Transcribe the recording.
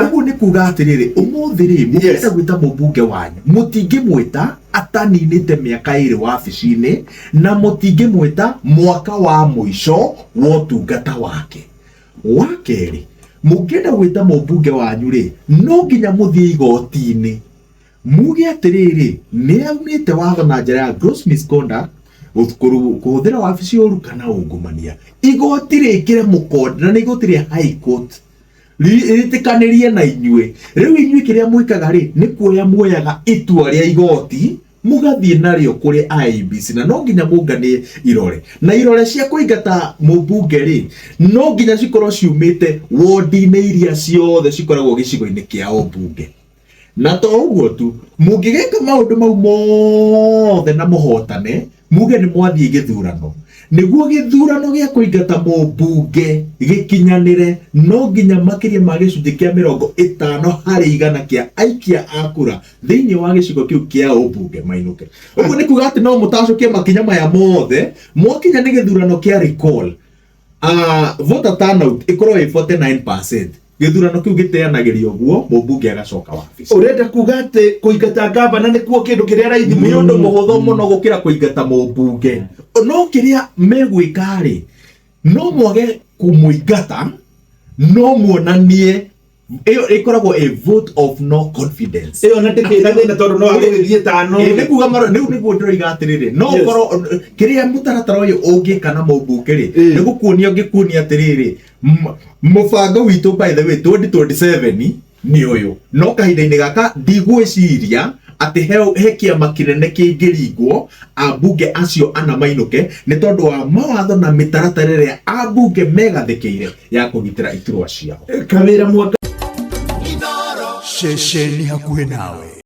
Ugu ni kuga atiriri umuthiri mugenda gwita mubunge wanyu mutingi mwita ataninite miaka iri wabici-ini na mutingi mwita mwaka wa muico wa utungata wake. Wakeri mugenda gwita mubunge wanyu ri no nginya muthie igoti-ini muge atiriri ni aunite watho na njira ya gross misconduct kuhuthira wabici uru kana ungumania. Igoti rikire mukonde na ni igoti ria high court ritikanirie na inyue. Riu inyue kiria mwikaga ri ni kuoya muoyaga itua ria igoti mugathie nario kuri IEBC na no nginya munganie irore na irore cia kuingata mubunge ri no nginya cikorwo ciumite wodi-ini iria ciothe cikoragwo gicigo-ini kia bunge. Na to uguo tu mungigeka maundu mau mothe na muhotane muge ni mwathie githurano niguo githurano gia kuingata mubunge gikinyanire no nginya makiria ma gicunji kia 50% kia aikia a kura thiini wa gicigo kiu kia ubunge mainuke. Uguo ni kuga ati no mutacokie makinya maya mothe mwakinya ni githurano kia recall voter turnout ikorwo 49%. Githurano kiu giteanagirio guo mubunge agacoka wabici. Urenda kuga ati kuingata gavana ni kuo kindu kiria raithi ni undu muhuthu muno gukira kuingata mubunge. No kiria megwika ri no mwage kumuingata no muonanie iyo ikoragwo a vote of no confidence. Iyo na tikirane na tondu no agithie tano ni kuga maro ni niguo ndiroiga atiriri no korwo kiria mutaratara uyu ungikana mubunge ri ni gukuonia ngikuonia atiriri mubango witu by the way 2027 ni uyu no kahinda-ini gaka ndigwiciria ati he kiama kinene kingiringwo ambunge acio ana mainuke ni tondu wa mawatho na mitaratara iria ambunge megathekeire ya kugitira iturwa ciao. Kawira mwaka Shesheni hakuhe nawe.